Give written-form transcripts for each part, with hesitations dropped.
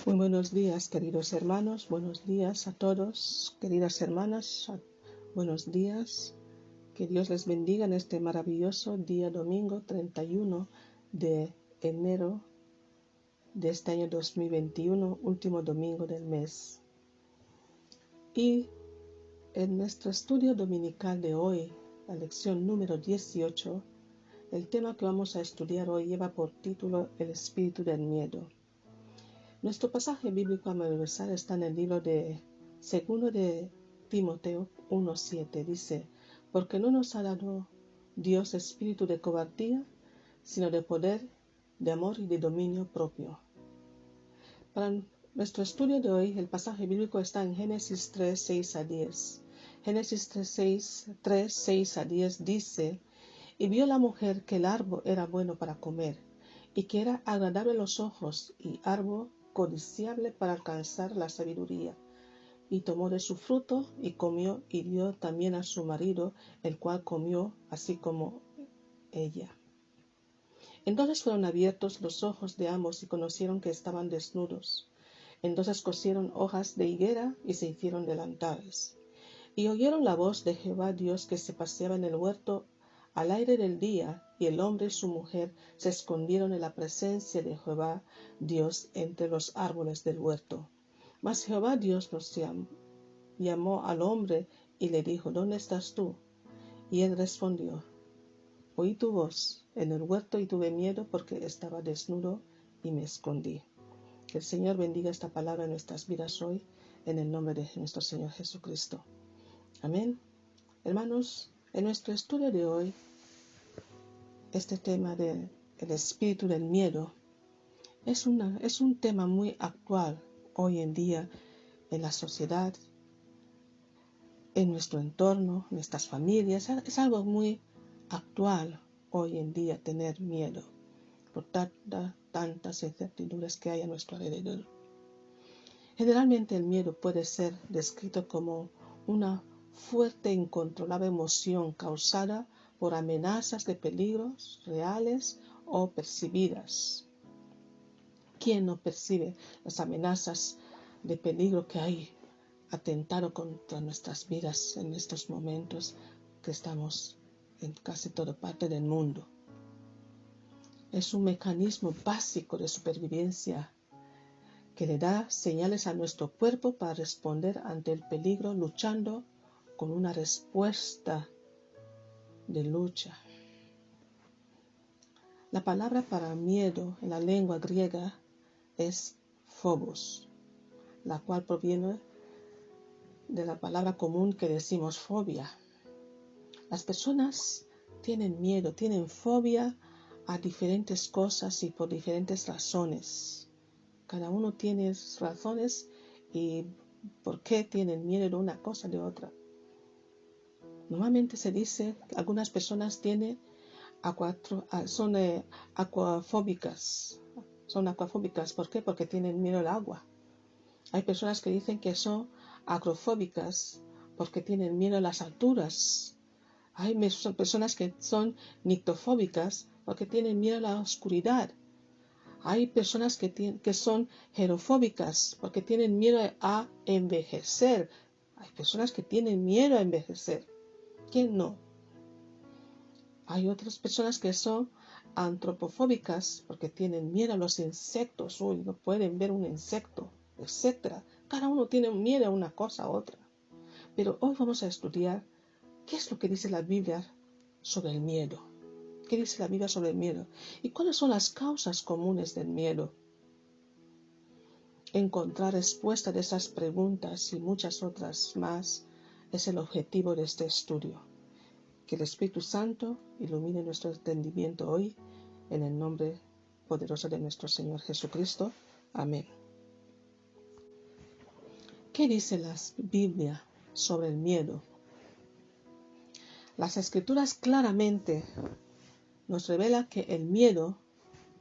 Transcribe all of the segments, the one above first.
Muy buenos días, queridos hermanos, buenos días a todos, queridas hermanas, buenos días. Que Dios les bendiga en este maravilloso día domingo 31 de enero de este año 2021, último domingo del mes. Y en nuestro estudio dominical de hoy, la lección número 18, el tema que vamos a estudiar hoy lleva por título El espíritu del miedo. Nuestro pasaje bíblico universal está en el libro de 2 de Timoteo 1:7. Dice: porque no nos ha dado Dios espíritu de cobardía, sino de poder, de amor y de dominio propio. Para nuestro estudio de hoy, el pasaje bíblico está en Génesis 3:6-10. Génesis 3:6-10 dice: y vio la mujer que el árbol era bueno para comer, y que era agradable a los ojos, y árbol codiciable para alcanzar la sabiduría. Y tomó de su fruto, y comió, y dio también a su marido, el cual comió, así como ella. Entonces fueron abiertos los ojos de ambos, y conocieron que estaban desnudos. Entonces cosieron hojas de higuera, y se hicieron delantales. Y oyeron la voz de Jehová Dios que se paseaba en el huerto al aire del día, y el hombre y su mujer se escondieron en la presencia de Jehová Dios entre los árboles del huerto. Mas Jehová Dios los llamó al hombre y le dijo: ¿dónde estás tú? Y él respondió: oí tu voz en el huerto y tuve miedo, porque estaba desnudo y me escondí. Que el Señor bendiga esta palabra en nuestras vidas hoy, en el nombre de nuestro Señor Jesucristo. Amén. Hermanos, en nuestro estudio de hoy, este tema del espíritu del miedo es un tema muy actual hoy en día en la sociedad, en nuestro entorno, en nuestras familias. Es algo muy actual hoy en día tener miedo por tantas incertidumbres que hay a nuestro alrededor. Generalmente el miedo puede ser descrito como una fuerte e incontrolable emoción causada por amenazas de peligros reales o percibidas. ¿Quién no percibe las amenazas de peligro que hay atentado contra nuestras vidas en estos momentos que estamos en casi toda parte del mundo? Es un mecanismo básico de supervivencia que le da señales a nuestro cuerpo para responder ante el peligro, luchando con una respuesta de lucha. La palabra para miedo en la lengua griega es phobos, la cual proviene de la palabra común que decimos fobia. Las personas tienen miedo, tienen fobia a diferentes cosas y por diferentes razones. Cada uno tiene razones y por qué tienen miedo de una cosa o de otra. Normalmente se dice que algunas personas son aquafóbicas. Son aquafóbicas. ¿Por qué? Porque tienen miedo al agua. Hay personas que dicen que son acrofóbicas porque tienen miedo a las alturas. Hay personas que son nictofóbicas porque tienen miedo a la oscuridad. Hay personas que son gerofóbicas porque tienen miedo a envejecer. Hay personas que tienen miedo a envejecer. ¿Quién no? Hay otras personas que son antropofóbicas porque tienen miedo a los insectos. Uy, no pueden ver un insecto, etc. Cada uno tiene miedo a una cosa u otra. Pero hoy vamos a estudiar qué es lo que dice la Biblia sobre el miedo. ¿Qué dice la Biblia sobre el miedo? ¿Y cuáles son las causas comunes del miedo? Encontrar respuesta de esas preguntas y muchas otras más es el objetivo de este estudio. Que el Espíritu Santo ilumine nuestro entendimiento hoy, en el nombre poderoso de nuestro Señor Jesucristo. Amén. ¿Qué dice la Biblia sobre el miedo? Las Escrituras claramente nos revelan que el miedo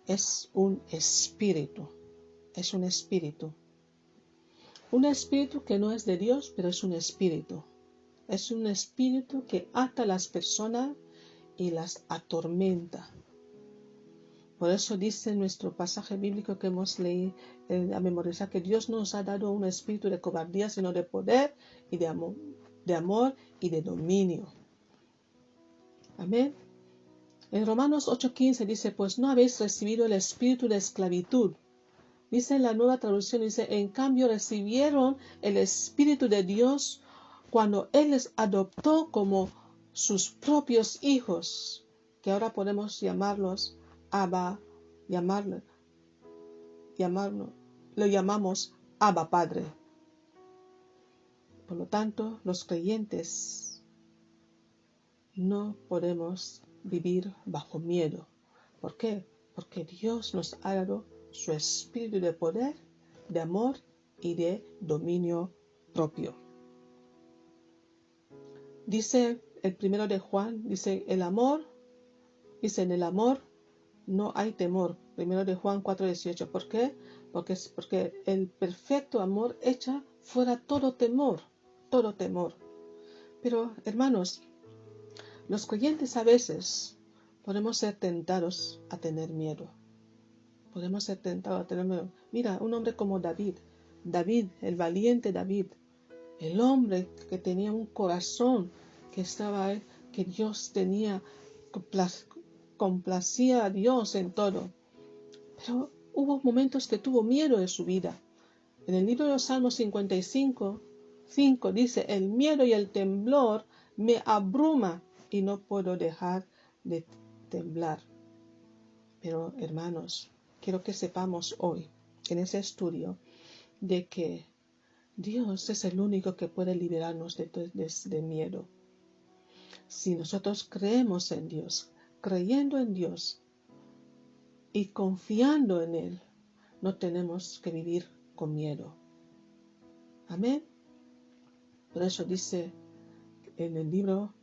es un espíritu. Es un espíritu. Un espíritu que no es de Dios, pero es un espíritu. Es un espíritu que ata a las personas y las atormenta. Por eso dice nuestro pasaje bíblico que hemos leído a memorizar que Dios nos ha dado un espíritu de cobardía, sino de poder y de amor y de dominio. Amén. En Romanos 8:15 dice, pues no habéis recibido el espíritu de esclavitud. Dice en la Nueva Traducción, dice, en cambio recibieron el espíritu de Dios cuando Él les adoptó como sus propios hijos, que ahora podemos llamarlos Abba, lo llamamos Abba Padre. Por lo tanto, los creyentes no podemos vivir bajo miedo. ¿Por qué? Porque Dios nos ha dado su espíritu de poder, de amor y de dominio propio. Dice el primero de Juan, dice en el amor no hay temor. Primero de Juan 4:18. ¿Por qué? Porque el perfecto amor echa fuera todo temor. Pero, hermanos, los creyentes a veces podemos ser tentados a tener miedo. Mira, un hombre como David, el valiente David, el hombre que tenía un corazón que Dios tenía, complacía a Dios en todo. Pero hubo momentos que tuvo miedo de su vida. En el libro de los Salmos 55:5 dice, el miedo y el temblor me abruma y no puedo dejar de temblar. Pero, hermanos, quiero que sepamos hoy, en ese estudio, de que Dios es el único que puede liberarnos de miedo. Si nosotros creemos en Dios, creyendo en Dios y confiando en Él, no tenemos que vivir con miedo. Amén. Por eso dice en el libro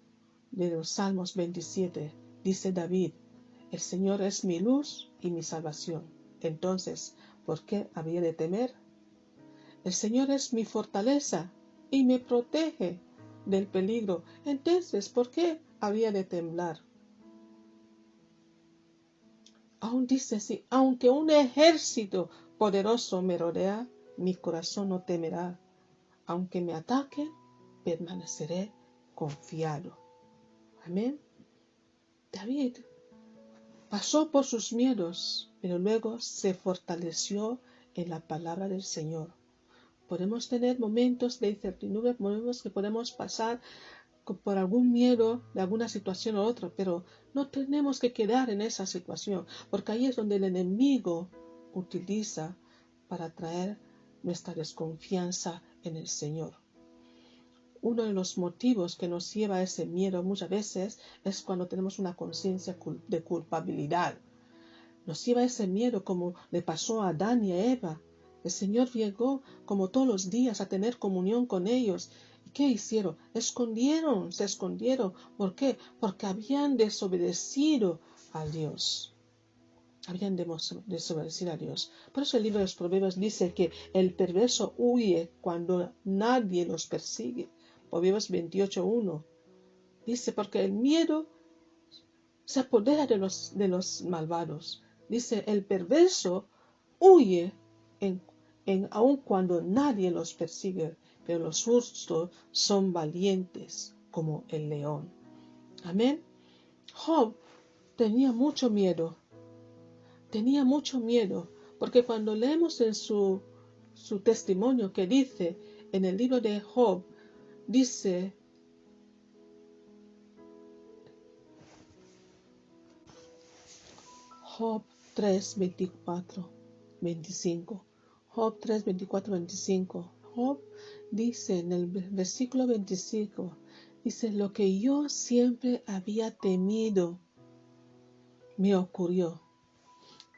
de los Salmos 27, dice David, el Señor es mi luz y mi salvación. Entonces, ¿por qué habría de temer? El Señor es mi fortaleza y me protege del peligro. Entonces, ¿por qué habría de temblar? Aún dice así, aunque un ejército poderoso me rodea, mi corazón no temerá. Aunque me ataquen, permaneceré confiado. Amén. David pasó por sus miedos, pero luego se fortaleció en la palabra del Señor. Podemos tener momentos de incertidumbre, momentos que podemos pasar por algún miedo de alguna situación u otra, pero no tenemos que quedar en esa situación, porque ahí es donde el enemigo utiliza para traer nuestra desconfianza en el Señor. Uno de los motivos que nos lleva a ese miedo muchas veces es cuando tenemos una conciencia de culpabilidad. Nos lleva a ese miedo como le pasó a Adán y a Eva. El Señor llegó como todos los días a tener comunión con ellos. ¿Y qué hicieron? Se escondieron. ¿Por qué? Porque habían desobedecido a Dios. Por eso el libro de los Proverbios dice que el perverso huye cuando nadie los persigue. Proverbios 28:1. Dice, porque el miedo se apodera de los malvados. Dice, el perverso huye aun cuando nadie los persigue, pero los justos son valientes como el león. Amén. Job tenía mucho miedo, porque cuando leemos en su testimonio que dice en el libro de Job, dice, Job 3:24-25. Job 3:24-25. Job dice en el versículo 25, dice, lo que yo siempre había temido me ocurrió.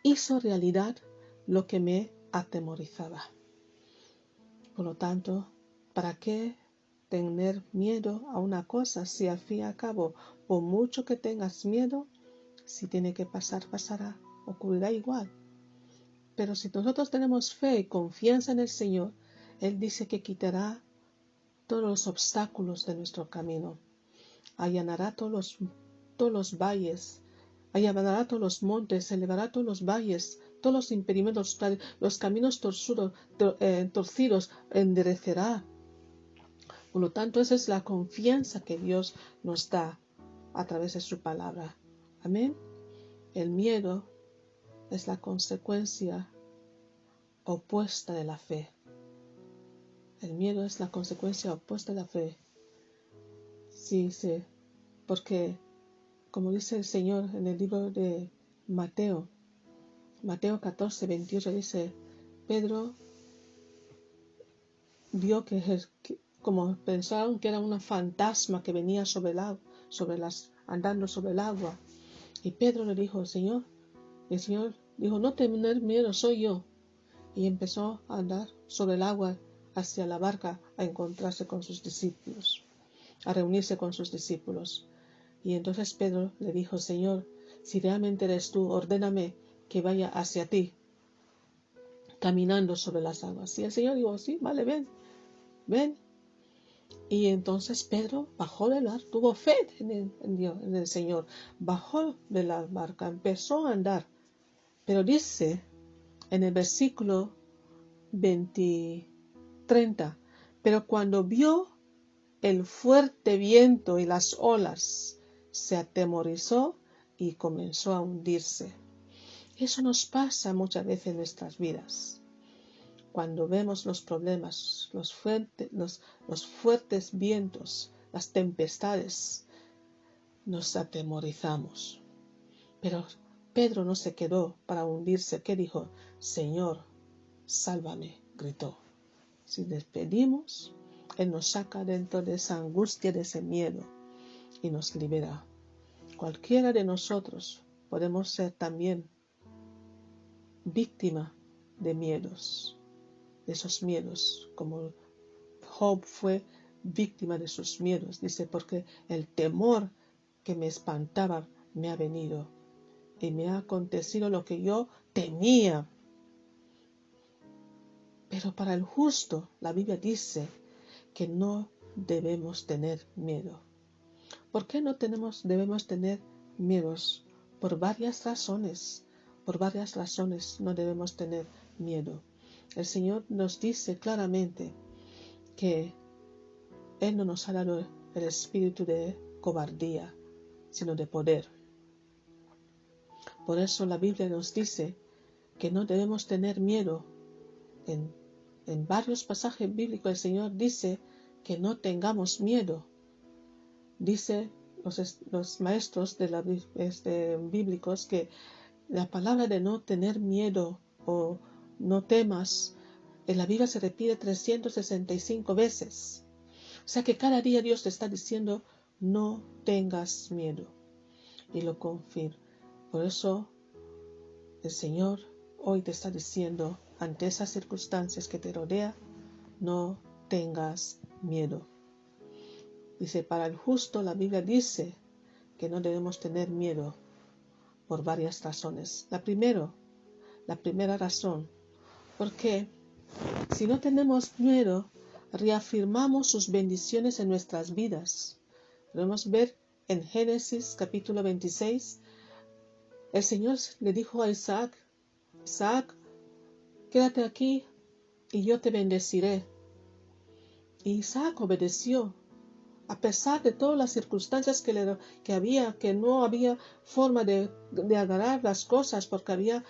Hizo realidad lo que me atemorizaba. Por lo tanto, ¿para qué tener miedo a una cosa si al fin y al cabo, por mucho que tengas miedo, si tiene que pasar, pasará, ocurrirá igual? Pero si nosotros tenemos fe y confianza en el Señor, Él dice que quitará todos los obstáculos de nuestro camino, allanará todos los valles, allanará todos los montes, elevará todos los valles, todos los impedimentos, los caminos torcidos, enderecerá. Por lo tanto, esa es la confianza que Dios nos da a través de su palabra. Amén. El miedo es la consecuencia opuesta de la fe. El miedo es la consecuencia opuesta de la fe. Sí, porque, como dice el Señor en el libro de Mateo 14, 28, dice, Pedro vio que como pensaron que era un fantasma que venía andando sobre el agua. Y Pedro le dijo, el Señor dijo, no tener miedo, soy yo. Y empezó a andar sobre el agua hacia la barca a encontrarse con sus discípulos, a reunirse con sus discípulos. Y entonces Pedro le dijo, Señor, si realmente eres tú, ordéname que vaya hacia ti, caminando sobre las aguas. Y el Señor dijo, sí, vale, ven. Y entonces Pedro bajó del barco, tuvo fe en el Señor, bajó de la barca, empezó a andar. Pero dice en el versículo 30, pero cuando vio el fuerte viento y las olas, se atemorizó y comenzó a hundirse. Eso nos pasa muchas veces en nuestras vidas. Cuando vemos los problemas, los fuertes vientos, las tempestades, nos atemorizamos. Pero Pedro no se quedó para hundirse. ¿Qué dijo? Señor, sálvame, gritó. Si le pedimos, Él nos saca dentro de esa angustia, de ese miedo, y nos libera. Cualquiera de nosotros podemos ser también víctima de miedos, de esos miedos, como Job fue víctima de sus miedos. Dice, porque el temor que me espantaba me ha venido y me ha acontecido lo que yo temía. Pero para el justo, la Biblia dice que no debemos tener miedo. ¿Por qué no debemos tener miedos? Por varias razones. Por varias razones no debemos tener miedo. El Señor nos dice claramente que Él no nos ha dado el espíritu de cobardía, sino de poder. Por eso la Biblia nos dice que no debemos tener miedo. En varios pasajes bíblicos el Señor dice que no tengamos miedo. Dice los maestros bíblicos que la palabra de no tener miedo o no temas en la Biblia se repite 365 veces. O sea que cada día Dios te está diciendo no tengas miedo. Y lo confirma. Por eso el Señor hoy te está diciendo, ante esas circunstancias que te rodean, no tengas miedo. Dice, para el justo la Biblia dice que no debemos tener miedo por varias razones. La primera razón, porque si no tenemos miedo, reafirmamos sus bendiciones en nuestras vidas. Podemos ver en Génesis capítulo 26, el Señor le dijo a Isaac, quédate aquí y yo te bendeciré. Y Isaac obedeció, a pesar de todas las circunstancias que no había forma de agarrar las cosas, porque había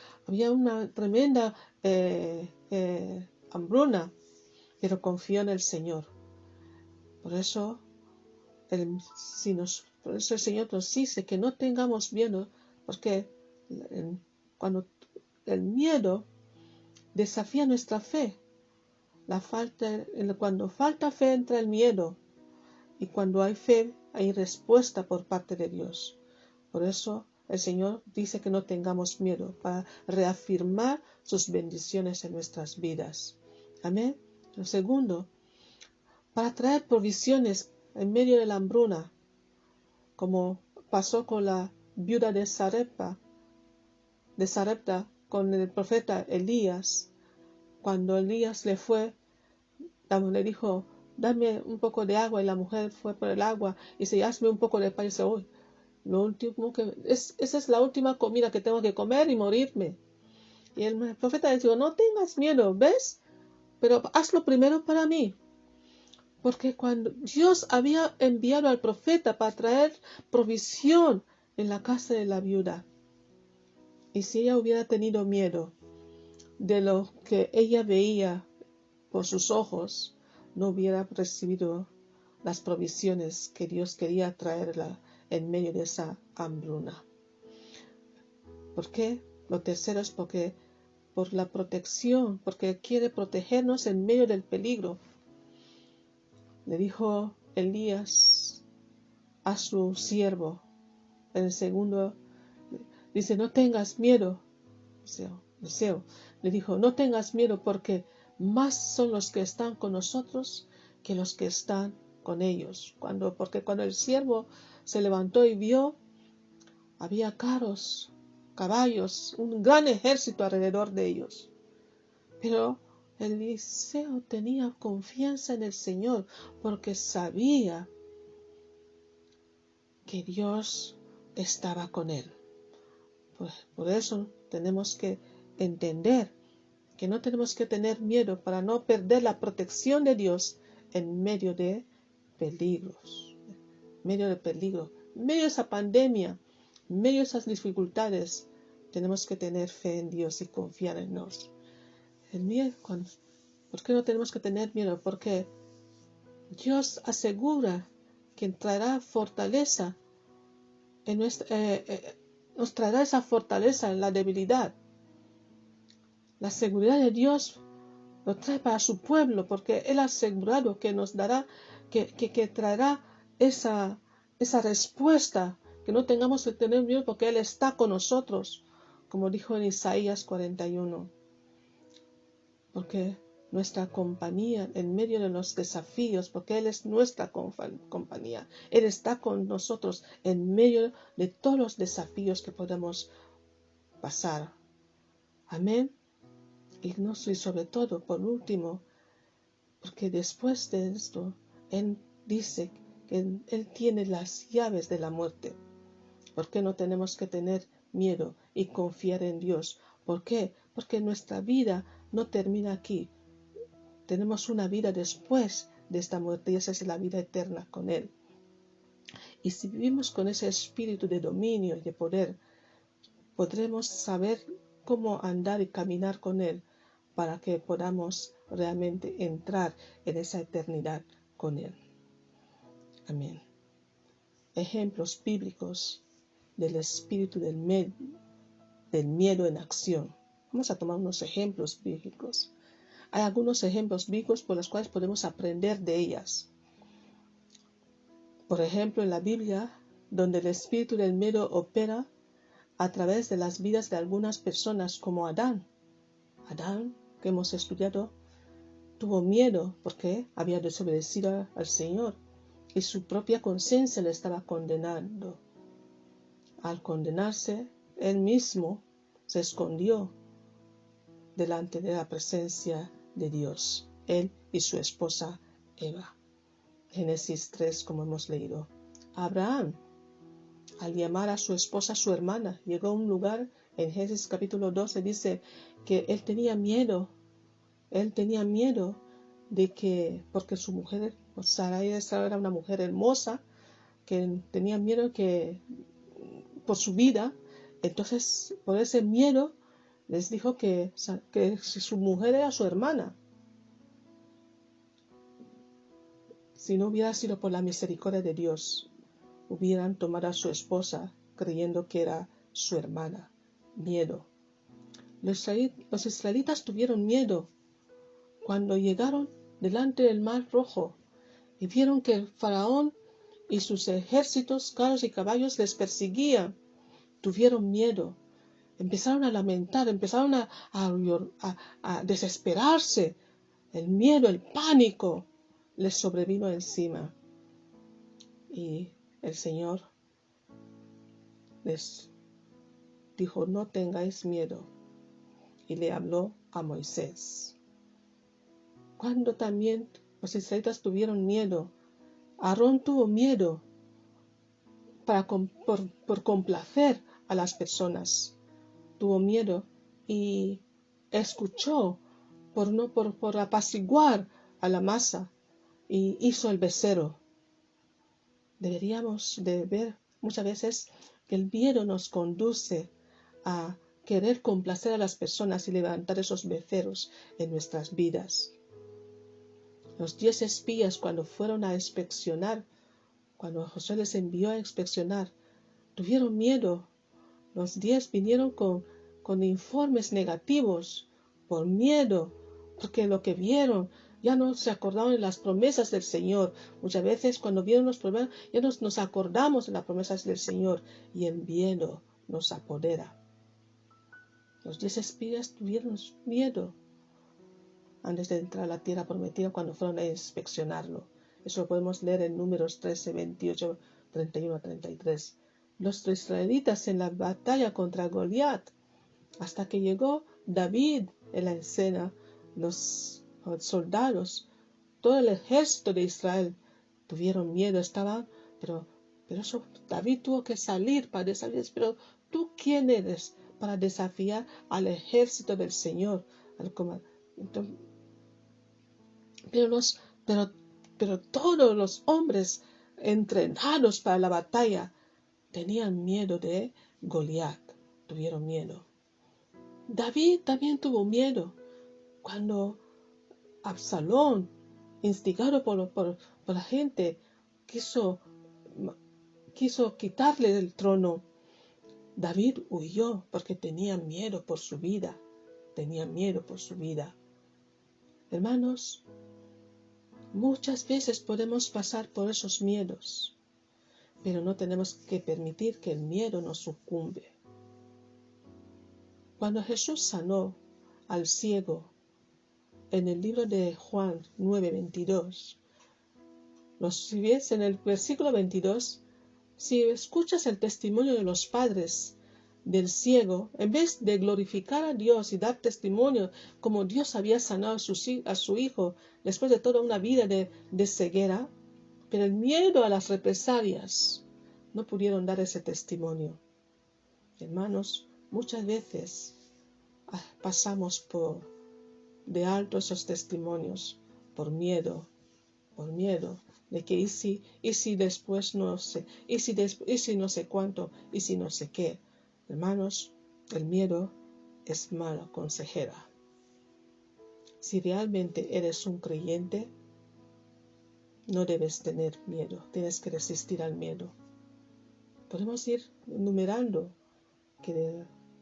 una tremenda hambruna, pero confió en el Señor. Por eso el Señor nos dice que no tengamos miedo, porque cuando el miedo desafía nuestra fe, cuando falta fe entra el miedo, y cuando hay fe hay respuesta por parte de Dios. Por eso el Señor dice que no tengamos miedo, para reafirmar sus bendiciones en nuestras vidas. Amén. Lo segundo, para traer provisiones en medio de la hambruna, como pasó con la viuda de Sarepta con el profeta Elías. Cuando Elías le dijo, dame un poco de agua, y la mujer fue por el agua y dice, hazme un poco de pan, y dice, Lo último esa es la última comida que tengo que comer y morirme. Y el profeta le dijo, no tengas miedo, ¿ves? Pero hazlo primero para mí. Porque cuando Dios había enviado al profeta para traer provisión en la casa de la viuda, y si ella hubiera tenido miedo de lo que ella veía por sus ojos, no hubiera recibido las provisiones que Dios quería traerla en medio de esa hambruna. ¿Por qué? Lo tercero es por la protección, porque quiere protegernos en medio del peligro. Le dijo Elías a su siervo. En el segundo dice, no tengas miedo. Eliseo le dijo, no tengas miedo porque más son los que están con nosotros que los que están con ellos. Porque cuando el siervo se levantó y vio, había carros, caballos, un gran ejército alrededor de ellos. Pero Eliseo tenía confianza en el Señor porque sabía que Dios estaba con él. Por eso tenemos que entender que no tenemos que tener miedo para no perder la protección de Dios en medio de peligros, en medio de esa pandemia, en medio de esas dificultades. Tenemos que tener fe en Dios y confiar en Dios. ¿Por qué no tenemos que tener miedo? Porque Dios asegura que traerá fortaleza nos traerá esa fortaleza en la debilidad. La seguridad de Dios lo trae para su pueblo, porque Él ha asegurado que nos dará, que traerá esa respuesta, que no tengamos que tener miedo porque Él está con nosotros, como dijo en Isaías 41. Porque nuestra compañía en medio de los desafíos, porque Él es nuestra compañía. Él está con nosotros en medio de todos los desafíos que podemos pasar. Amén. Y sobre todo, por último, porque después de esto, Él dice que Él tiene las llaves de la muerte. ¿Por qué no tenemos que tener miedo y confiar en Dios? ¿Por qué? Porque nuestra vida no termina aquí. Tenemos una vida después de esta muerte y esa es la vida eterna con Él. Y si vivimos con ese espíritu de dominio y de poder, podremos saber cómo andar y caminar con Él para que podamos realmente entrar en esa eternidad con Él. Amén. Ejemplos bíblicos del espíritu del miedo en acción. Vamos a tomar unos ejemplos bíblicos. Hay algunos ejemplos bíblicos por los cuales podemos aprender de ellas. Por ejemplo, en la Biblia, donde el espíritu del miedo opera a través de las vidas de algunas personas, como Adán. Adán, que hemos estudiado, tuvo miedo porque había desobedecido al Señor y su propia conciencia le estaba condenando. Al condenarse, él mismo se escondió delante de la presencia de Dios, él y su esposa Eva. Génesis 3, como hemos leído. Abraham, al llamar a su esposa su hermana, llegó a un lugar en Génesis capítulo 12, dice que él tenía miedo de que, porque su mujer, Sarai, era una mujer hermosa, que tenía miedo por su vida. Entonces, por ese miedo, les dijo que su mujer era su hermana. Si no hubiera sido por la misericordia de Dios, hubieran tomado a su esposa creyendo que era su hermana. Miedo. Los israelitas tuvieron miedo cuando llegaron delante del Mar Rojo y vieron que el faraón y sus ejércitos, carros y caballos les perseguían. Tuvieron miedo. Empezaron a lamentar, empezaron a desesperarse. El miedo, el pánico les sobrevino encima. Y el Señor les dijo, no tengáis miedo. Y le habló a Moisés. Cuando también los israelitas tuvieron miedo, Aarón tuvo miedo por complacer a las personas. Tuvo miedo y escuchó por apaciguar a la masa y hizo el becerro. Deberíamos de ver muchas veces que el miedo nos conduce a querer complacer a las personas y levantar esos becerros en nuestras vidas. Los 10 espías, cuando fueron a inspeccionar, cuando Josué les envió a inspeccionar, tuvieron miedo. Los 10 vinieron con informes negativos por miedo, porque lo que vieron ya no se acordaban de las promesas del Señor. Muchas veces cuando vieron los problemas ya nos acordamos de las promesas del Señor y el miedo nos apodera. Los 10 espías tuvieron miedo antes de entrar a la tierra prometida cuando fueron a inspeccionarlo. Eso lo podemos leer en Números 13, 28, 31 a 33. Los israelitas en la batalla contra Goliat, hasta que llegó David en la escena, los soldados, todo el ejército de Israel tuvieron miedo, pero David tuvo que salir para desafiar. Pero ¿tú quién eres para desafiar al ejército del Señor? Pero todos los hombres entrenados para la batalla tenían miedo de Goliat, tuvieron miedo. David también tuvo miedo cuando Absalón, instigado por la gente, quiso quitarle el trono. David huyó porque tenía miedo por su vida. Hermanos, muchas veces podemos pasar por esos miedos, pero no tenemos que permitir que el miedo nos sucumbe. Cuando Jesús sanó al ciego en el libro de Juan 9:22, si ves en el versículo 22, si escuchas el testimonio de los padres del ciego, en vez de glorificar a Dios y dar testimonio como Dios había sanado a su hijo después de toda una vida de ceguera, pero el miedo a las represalias no pudieron dar ese testimonio. Hermanos, muchas veces pasamos de alto esos testimonios por miedo de que y si después no sé, y si no sé cuánto, y si no sé qué. Hermanos, el miedo es mala consejera. Si realmente eres un creyente, no debes tener miedo, tienes que resistir al miedo. Podemos ir enumerando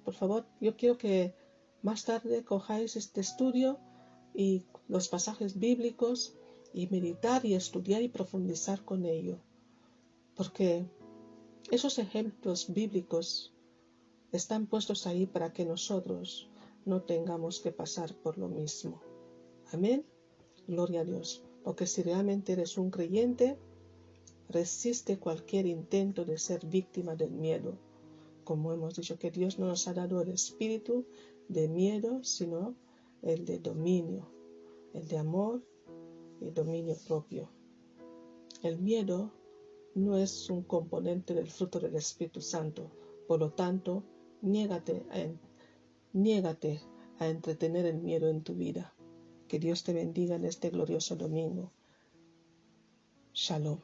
por favor, yo quiero que más tarde cojáis este estudio y los pasajes bíblicos y meditar y estudiar y profundizar con ello, porque esos ejemplos bíblicos están puestos ahí para que nosotros no tengamos que pasar por lo mismo. Amén. Gloria a Dios. Porque si realmente eres un creyente, resiste cualquier intento de ser víctima del miedo. Como hemos dicho, que Dios no nos ha dado el espíritu de miedo, sino el de dominio, el de amor y dominio propio. El miedo no es un componente del fruto del Espíritu Santo. Por lo tanto, niégate a entretener el miedo en tu vida. Que Dios te bendiga en este glorioso domingo. Shalom.